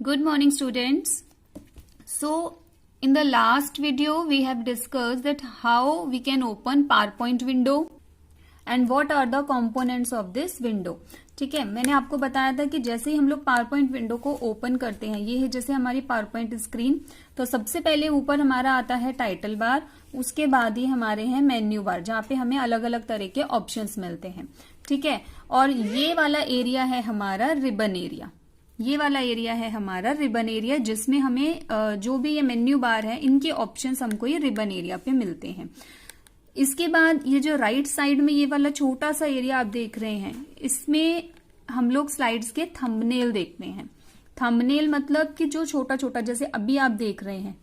Good morning, students. So in the last video we have discussed that how we can open PowerPoint window and what are the components of this window. ठीक है, मैंने आपको बताया था कि जैसे ही हम लोग PowerPoint विंडो को ओपन करते हैं, ये है जैसे हमारी PowerPoint स्क्रीन, तो सबसे पहले ऊपर हमारा आता है टाइटल बार, उसके बाद ही हमारे हैं मेन्यू बार जहाँ पे हमें अलग अलग तरह के ऑप्शंस मिलते हैं. ठीक है, और ये वाला एरिया है हमारा रिबन एरिया. ये वाला एरिया है हमारा रिबन एरिया जिसमें हमें जो भी ये मेन्यू बार है इनके ऑप्शंस हमको ये रिबन एरिया पे मिलते हैं. इसके बाद ये जो राइट साइड में ये वाला छोटा सा एरिया आप देख रहे हैं, इसमें हम लोग स्लाइड्स के थंबनेल देखते हैं. थंबनेल मतलब कि जो छोटा छोटा जैसे अभी आप देख रहे हैं,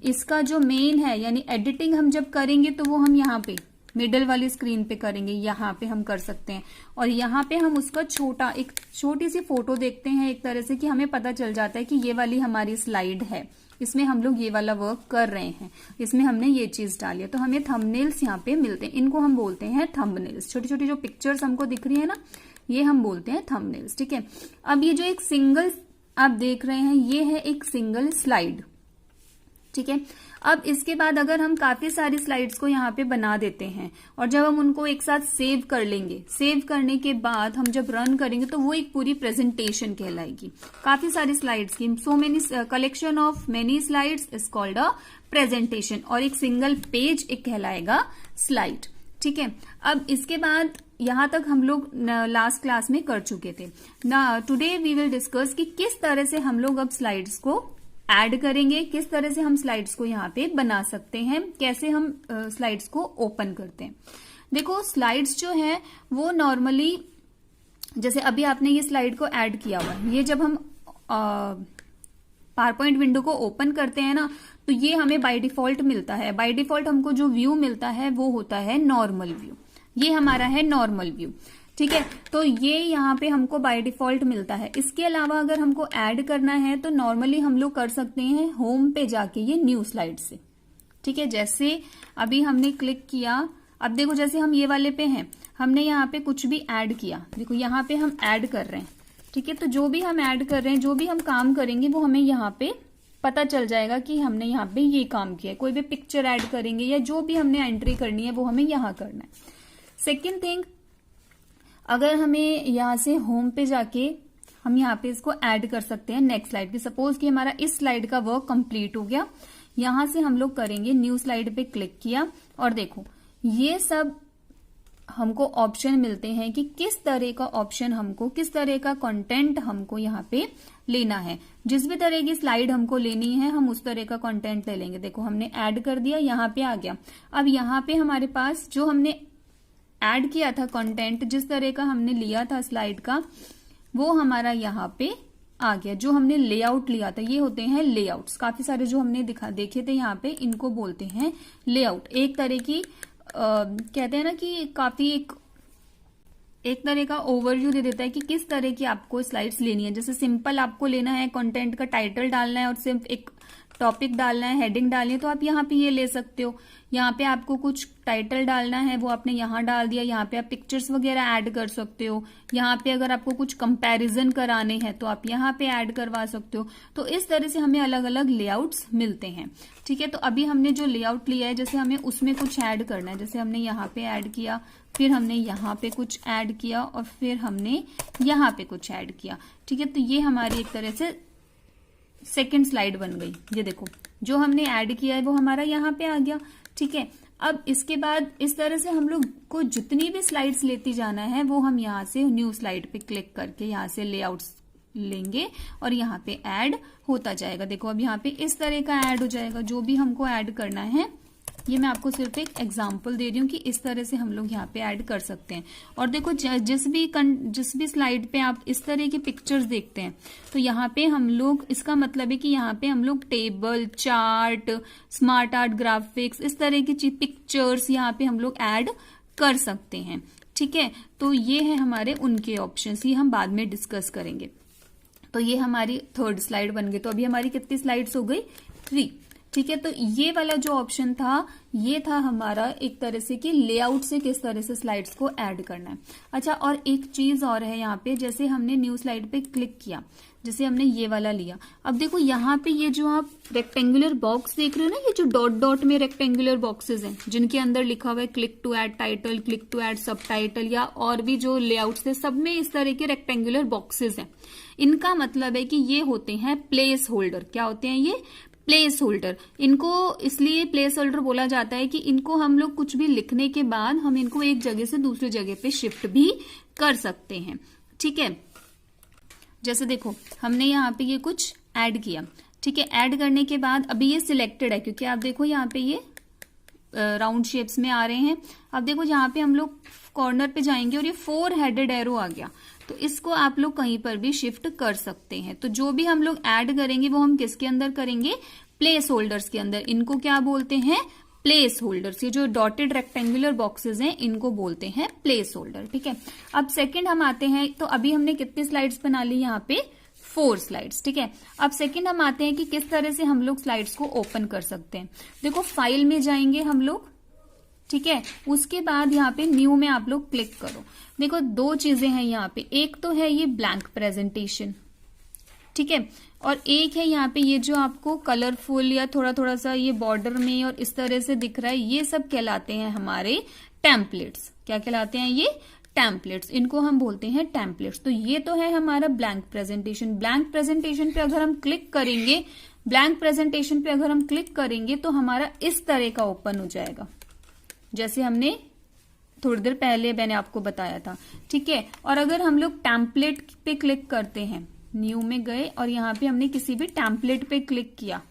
इसका जो मेन है यानी एडिटिंग हम जब करेंगे तो वो हम यहाँ पे मिडल वाली स्क्रीन पे करेंगे, यहाँ पे हम कर सकते हैं. और यहाँ पे हम उसका एक छोटी सी फोटो देखते हैं एक तरह से कि हमें पता चल जाता है कि ये वाली हमारी स्लाइड है, इसमें हम लोग ये वाला वर्क कर रहे हैं, इसमें हमने ये चीज डाली है. तो हमें थंबनेल्स यहाँ पे मिलते हैं, इनको हम बोलते हैं थंबनेल्स. छोटी छोटी जो पिक्चर्स हमको दिख रही है ना, ये हम बोलते हैं थंबनेल्स. ठीक है, अब ये जो एक सिंगल आप देख रहे हैं ये है एक सिंगल स्लाइड. ठीक है, अब इसके बाद अगर हम काफी सारी स्लाइड्स को यहाँ पे बना देते हैं और जब हम उनको एक साथ सेव कर लेंगे, सेव करने के बाद हम जब रन करेंगे तो वो एक पूरी प्रेजेंटेशन कहलाएगी. काफी सारी स्लाइड्स की so many collection of many slides is called a presentation. और एक सिंगल पेज एक कहलाएगा स्लाइड. ठीक है, अब इसके बाद यहां तक हम लोग लास्ट क्लास में कर चुके थे. ना टुडे वी विल डिस्कस कि किस तरह से हम लोग अब स्लाइड्स को ऐड करेंगे, किस तरह से हम स्लाइड्स को यहाँ पे बना सकते हैं, कैसे हम स्लाइड्स को ओपन करते हैं. देखो स्लाइड्स जो है वो नॉर्मली जैसे अभी आपने ये स्लाइड को ऐड किया हुआ है, ये जब हम पावरपॉइंट विंडो को ओपन करते हैं ना तो ये हमें बाय डिफॉल्ट मिलता है. बाय डिफॉल्ट हमको जो व्यू मिलता है वो होता है नॉर्मल व्यू. ये हमारा है नॉर्मल व्यू. ठीक है, तो ये यहाँ पे हमको बाय डिफॉल्ट मिलता है. इसके अलावा अगर हमको ऐड करना है तो नॉर्मली हम लोग कर सकते हैं होम पे जाके ये न्यू स्लाइड से. ठीक है, जैसे अभी हमने क्लिक किया, अब देखो जैसे हम ये वाले पे हैं, हमने यहाँ पे कुछ भी ऐड किया, देखो यहाँ पे हम ऐड कर रहे हैं. ठीक है, तो जो भी हम ऐड कर रहे हैं, जो भी हम काम करेंगे वो हमें यहाँ पे पता चल जाएगा कि हमने यहाँ पे ये काम किया है. कोई भी पिक्चर ऐड करेंगे या जो भी हमने एंट्री करनी है वो हमें यहाँ करना है. सेकेंड थिंग, अगर हमें यहाँ से होम पे जाके हम यहाँ पे इसको ऐड कर सकते हैं नेक्स्ट स्लाइड पे. सपोज कि हमारा इस स्लाइड का वर्क कंप्लीट हो गया, यहां से हम लोग करेंगे न्यू स्लाइड पे क्लिक किया और देखो ये सब हमको ऑप्शन मिलते हैं कि किस तरह का ऑप्शन हमको, किस तरह का कंटेंट हमको यहाँ पे लेना है. जिस भी तरह की स्लाइड हमको लेनी है हम उस तरह का कंटेंट ले लेंगे. देखो हमने ऐड कर दिया, यहाँ पे आ गया. अब यहाँ पे हमारे पास जो हमने ऐड किया था कंटेंट, जिस तरह का हमने लिया था स्लाइड का, वो हमारा यहाँ पे आ गया. जो हमने लेआउट लिया था, ये होते हैं लेआउट्स. काफी सारे जो हमने देखे थे यहाँ पे, इनको बोलते हैं लेआउट. एक तरह की कहते हैं ना कि काफी एक तरह का ओवरव्यू दे देता है कि किस तरह की आपको स्लाइड्स लेनी है. जैसे सिंपल आपको लेना है, कंटेंट का टाइटल डालना है और सिर्फ एक टॉपिक डालना है, हेडिंग डालनी है, तो आप यहाँ पे ये ले सकते हो. यहाँ पे आपको कुछ टाइटल डालना है, वो आपने यहाँ डाल दिया. यहाँ पे आप पिक्चर्स वगैरह ऐड कर सकते हो. यहाँ पे अगर आपको कुछ कंपैरिजन कराने हैं तो आप यहाँ पे ऐड करवा सकते हो. तो इस तरह से हमें अलग अलग लेआउट्स मिलते हैं. ठीक है, तो अभी हमने जो लेआउट लिया है, जैसे हमें उसमें कुछ ऐड करना है, जैसे हमने यहाँ पे ऐड किया, फिर हमने यहाँ पे कुछ ऐड किया और फिर हमने यहाँ पे कुछ ऐड किया. ठीक है, तो ये हमारी एक तरह से सेकेंड स्लाइड बन गई. ये देखो जो हमने ऐड किया है वो हमारा यहाँ पे आ गया. ठीक है, अब इसके बाद इस तरह से हम लोग को जितनी भी स्लाइड्स लेती जाना है वो हम यहाँ से न्यू स्लाइड पे क्लिक करके यहाँ से लेआउट्स लेंगे और यहाँ पे ऐड होता जाएगा. देखो अब यहाँ पे इस तरह का ऐड हो जाएगा. जो भी हमको ऐड करना है, ये मैं आपको सिर्फ एक एग्जांपल दे रही हूँ कि इस तरह से हम लोग यहाँ पे ऐड कर सकते हैं. और देखो जिस भी स्लाइड पे आप इस तरह की पिक्चर्स देखते हैं तो यहाँ पे हम लोग, इसका मतलब है कि यहाँ पे हम लोग table, chart, smart art, graphics, इस तरह की पिक्चर्स यहाँ पे हम लोग ऐड कर सकते हैं. ठीक है, तो ये है हमारे उनके ऑप्शंस, ये हम बाद में डिस्कस करेंगे. तो ये हमारी थर्ड स्लाइड बन गई. तो अभी हमारी कितनी स्लाइड्स हो गई? 3. ठीक है, तो ये वाला जो ऑप्शन था ये था हमारा एक तरह से कि लेआउट से किस तरह से स्लाइड्स को ऐड करना है. अच्छा, और एक चीज और है यहाँ पे, जैसे हमने न्यू स्लाइड पे क्लिक किया, जैसे हमने ये वाला लिया। अब देखो यहाँ पे ये जो आप रेक्टेंगुलर बॉक्स देख रहे हो ना, ये जो डॉट डॉट में रेक्टेंगुलर बॉक्सेस हैं जिनके अंदर लिखा हुआ है click to add title, click to add subtitle या और भी जो लेआउट्स थे, सब में इस तरह के रेक्टेंगुलर बॉक्सेस हैं। इनका मतलब है कि ये होते हैं प्लेस होल्डर। क्या होते हैं ये? Place holder. इनको इसलिए प्लेस होल्डर बोला जाता है कि इनको हम लोग कुछ भी लिखने के बाद हम इनको एक जगह से दूसरी जगह पे शिफ्ट भी कर सकते हैं। ठीक है, जैसे देखो हमने यहाँ पे ये कुछ ऐड किया, ठीक है। ऐड करने के बाद अभी ये सिलेक्टेड है क्योंकि आप देखो यहाँ पे ये राउंड शेप्स में आ रहे हैं। अब देखो यहाँ पे हम लोग कॉर्नर पे जाएंगे और ये 4 हेडेड एरो आ गया, तो इसको आप लोग कहीं पर भी शिफ्ट कर सकते हैं। तो जो भी हम लोग ऐड करेंगे वो हम किसके अंदर करेंगे? प्लेस होल्डर्स के अंदर। इनको क्या बोलते हैं? Place holders. ये जो डॉटेड रेक्टेंगुलर बॉक्सेस हैं इनको बोलते हैं प्लेस होल्डर। ठीक है, अब सेकंड हम आते हैं। तो अभी हमने कितनी स्लाइड्स बना ली? यहाँ पे 4 स्लाइड्स। ठीक है, अब सेकंड हम आते हैं कि किस तरह से हम लोग स्लाइड्स को ओपन कर सकते हैं। देखो फाइल में जाएंगे हम लोग, ठीक है, उसके बाद यहाँ पे न्यू में आप लोग क्लिक करो। देखो 2 चीजें हैं यहाँ पे, एक तो है ये ब्लैंक प्रेजेंटेशन, ठीक है, और एक है यहाँ पे ये जो आपको कलरफुल या थोड़ा थोड़ा सा ये बॉर्डर में और इस तरह से दिख रहा है, ये सब कहलाते हैं हमारे टेम्पलेट्स। क्या कहलाते हैं ये? टेम्पलेट्स। इनको हम बोलते हैं टेम्पलेट्स। तो ये तो है हमारा ब्लैंक प्रेजेंटेशन। ब्लैंक प्रेजेंटेशन पे अगर हम क्लिक करेंगे, ब्लैंक प्रेजेंटेशन पे अगर हम क्लिक करेंगे तो हमारा इस तरह का ओपन हो जाएगा, जैसे हमने थोड़ी देर पहले मैंने आपको बताया था। ठीक है, और अगर हम लोग टेम्पलेट पे क्लिक करते हैं, न्यू में गए और यहाँ पे हमने किसी भी टेम्पलेट पे क्लिक किया,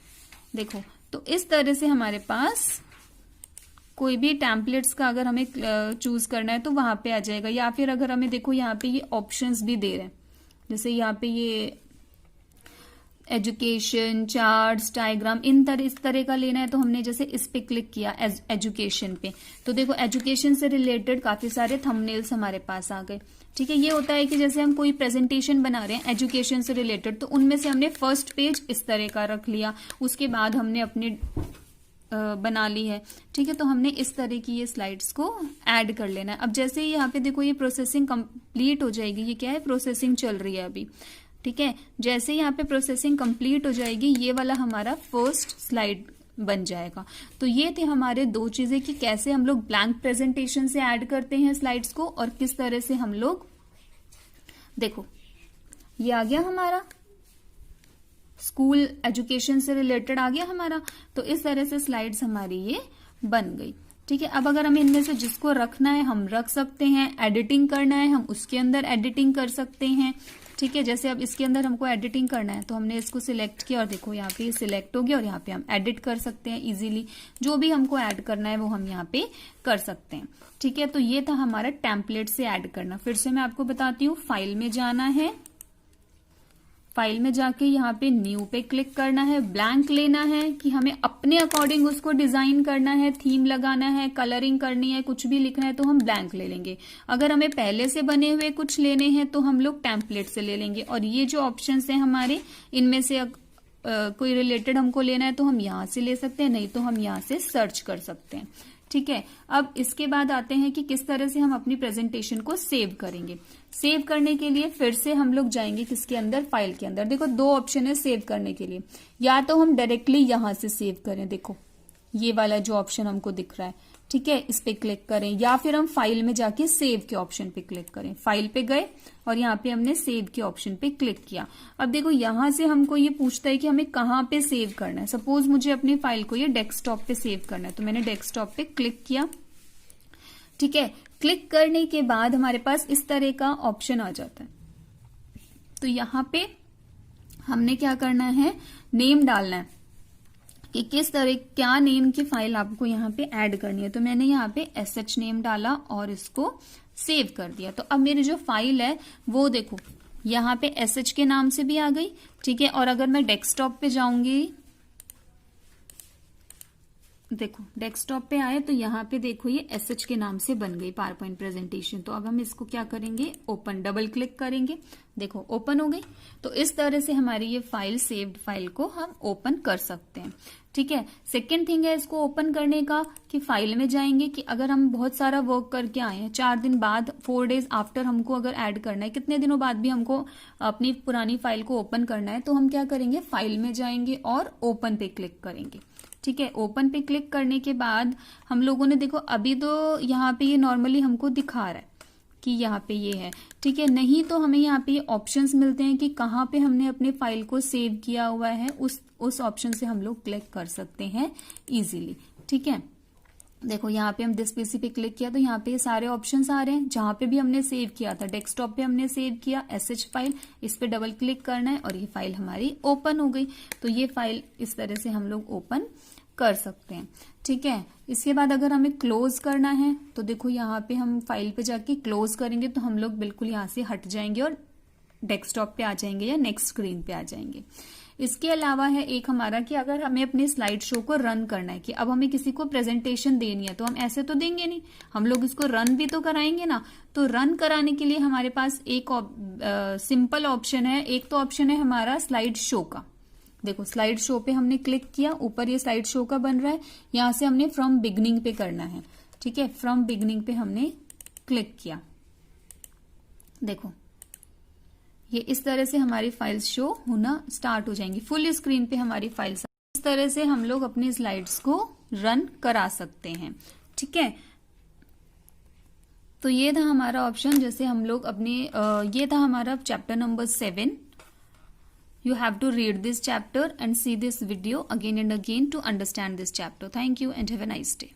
देखो तो इस तरह से हमारे पास कोई भी टेम्पलेट्स का अगर हमें चूज करना है तो वहां पे आ जाएगा। या फिर अगर हमें देखो यहाँ पे ये ऑप्शंस भी दे रहे हैं, जैसे यहाँ पे ये एजुकेशन, चार्ट्स, डायग्राम, इस तरह का लेना है तो हमने जैसे इस पे क्लिक किया एजुकेशन पे, तो देखो एजुकेशन से रिलेटेड काफी सारे थंबनेल्स हमारे पास आ गए। ठीक है, ये होता है कि जैसे हम कोई प्रेजेंटेशन बना रहे हैं एजुकेशन से रिलेटेड, तो उनमें से हमने फर्स्ट पेज इस तरह का रख लिया, उसके बाद हमने अपने बना ली है। ठीक है, तो हमने इस तरह की ये स्लाइड्स को ऐड कर लेना है। अब जैसे यहाँ पे देखो ये प्रोसेसिंग कंप्लीट हो जाएगी, ये क्या है? प्रोसेसिंग चल रही है अभी। ठीक है, जैसे यहाँ पे प्रोसेसिंग कंप्लीट हो जाएगी, ये वाला हमारा फर्स्ट स्लाइड बन जाएगा। तो ये थे हमारे 2 चीजें कि कैसे हम लोग ब्लैंक प्रेजेंटेशन से ऐड करते हैं स्लाइड्स को और किस तरह से हम लोग, देखो ये आ गया हमारा स्कूल एजुकेशन से रिलेटेड आ गया हमारा। तो इस तरह से स्लाइड्स हमारी ये बन गई। ठीक है, अब अगर हमें इनमें से जिसको रखना है हम रख सकते हैं, एडिटिंग करना है हम उसके अंदर एडिटिंग कर सकते हैं। ठीक है, जैसे अब इसके अंदर हमको एडिटिंग करना है तो हमने इसको सिलेक्ट किया और देखो यहाँ पे ये सिलेक्ट हो गया और यहाँ पे हम एडिट कर सकते हैं इजीली। जो भी हमको ऐड करना है वो हम यहाँ पे कर सकते हैं। ठीक है, तो ये था हमारा टेम्पलेट से ऐड करना। फिर से मैं आपको बताती हूँ, फाइल में जाना है, फाइल में जाके यहाँ पे न्यू पे क्लिक करना है, ब्लैंक लेना है कि हमें अपने अकॉर्डिंग उसको डिजाइन करना है, थीम लगाना है, कलरिंग करनी है, कुछ भी लिखना है तो हम ब्लैंक ले लेंगे। अगर हमें पहले से बने हुए कुछ लेने हैं तो हम लोग टेम्पलेट से ले लेंगे। और ये जो ऑप्शंस हैं हमारे, इनमें से कोई रिलेटेड हमको लेना है तो हम यहाँ से ले सकते हैं, नहीं तो हम यहाँ से सर्च कर सकते हैं। ठीक है, अब इसके बाद आते हैं कि किस तरह से हम अपनी प्रेजेंटेशन को सेव करेंगे। सेव करने के लिए फिर से हम लोग जाएंगे किसके अंदर? फाइल के अंदर। देखो 2 ऑप्शन है सेव करने के लिए, या तो हम डायरेक्टली यहां से सेव करें, देखो ये वाला जो ऑप्शन हमको दिख रहा है, ठीक है, इस पे क्लिक करें, या फिर हम फाइल में जाके सेव के ऑप्शन पे क्लिक करें। फाइल पे गए और यहाँ पे हमने सेव के ऑप्शन पे क्लिक किया। अब देखो यहां से हमको ये पूछता है कि हमें कहाँ पे सेव करना है। सपोज मुझे अपनी फाइल को ये डेस्कटॉप पे सेव करना है, तो मैंने डेस्कटॉप पे क्लिक किया। ठीक है, क्लिक करने के बाद हमारे पास इस तरह का ऑप्शन आ जाता है। तो यहाँ पे हमने क्या करना है? नेम डालना है कि किस तरह, क्या नेम की फाइल आपको यहाँ पे ऐड करनी है। तो मैंने यहाँ पे SH नेम डाला और इसको सेव कर दिया। तो अब मेरी जो फाइल है वो देखो यहाँ पे SH के नाम से भी आ गई। ठीक है, और अगर मैं डेस्कटॉप पे जाऊंगी देखो डेस्कटॉप पे आए तो यहाँ पे देखो ये एसएच के नाम से बन गई पावर पॉइंट प्रेजेंटेशन। तो अब हम इसको क्या करेंगे, ओपन, डबल क्लिक करेंगे, देखो ओपन हो गई। तो इस तरह से हमारी ये फाइल, सेव्ड फाइल को हम ओपन कर सकते हैं। ठीक है, सेकेंड थिंग है इसको ओपन करने का कि फाइल में जाएंगे कि अगर हम बहुत सारा वर्क करके आए हैं, 4 दिन बाद, 4 डेज आफ्टर हमको अगर ऐड करना है, कितने दिनों बाद भी हमको अपनी पुरानी फाइल को ओपन करना है, तो हम क्या करेंगे, फाइल में जाएंगे और ओपन पे क्लिक करेंगे। ठीक है, ओपन पे क्लिक करने के बाद हम लोगों ने देखो अभी तो यहाँ पे ये नॉर्मली हमको दिखा रहा है कि यहाँ पे ये है। ठीक है, नहीं तो हमें यहाँ पे ऑप्शंस मिलते हैं कि कहाँ पे हमने अपने फाइल को सेव किया हुआ है, उस ऑप्शन से हम लोग क्लिक कर सकते हैं इजीली। ठीक है, देखो यहाँ पे हम दिस पीसी पे क्लिक किया तो यहाँ पे सारे ऑप्शंस आ रहे हैं। जहां पे भी हमने सेव किया था, डेस्कटॉप पे हमने सेव किया एसएच फाइल, इस पे डबल क्लिक करना है और ये फाइल हमारी ओपन हो गई। तो ये फाइल इस तरह से हम लोग ओपन कर सकते हैं। ठीक है, इसके बाद अगर हमें क्लोज करना है तो देखो यहाँ पे हम फाइल पे जाके क्लोज करेंगे तो हम लोग बिल्कुल यहाँ से हट जाएंगे और डेस्कटॉप पे आ जाएंगे या नेक्स्ट स्क्रीन पे आ जाएंगे। इसके अलावा है एक हमारा कि अगर हमें अपने स्लाइड शो को रन करना है, कि अब हमें किसी को प्रेजेंटेशन देनी है, तो हम ऐसे तो देंगे नहीं, हम लोग इसको रन भी तो कराएंगे ना। तो रन कराने के लिए हमारे पास एक सिंपल ऑप्शन है। एक तो ऑप्शन है हमारा स्लाइड शो का। देखो स्लाइड शो पे हमने क्लिक किया, ऊपर ये स्लाइड शो का बन रहा है, यहां से हमने फ्रॉम बिगनिंग पे करना है। ठीक है, फ्रॉम बिगनिंग पे हमने क्लिक किया, देखो ये इस तरह से हमारी फाइल्स शो होना स्टार्ट हो जाएंगी, फुल स्क्रीन पे हमारी फाइल्स। इस तरह से हम लोग अपनी स्लाइड्स को रन करा सकते हैं। ठीक है, तो ये था हमारा ऑप्शन, जैसे हम लोग अपने ये था हमारा chapter number 7। You have to read this chapter and see this video again and again to understand this chapter. Thank you and have a nice day.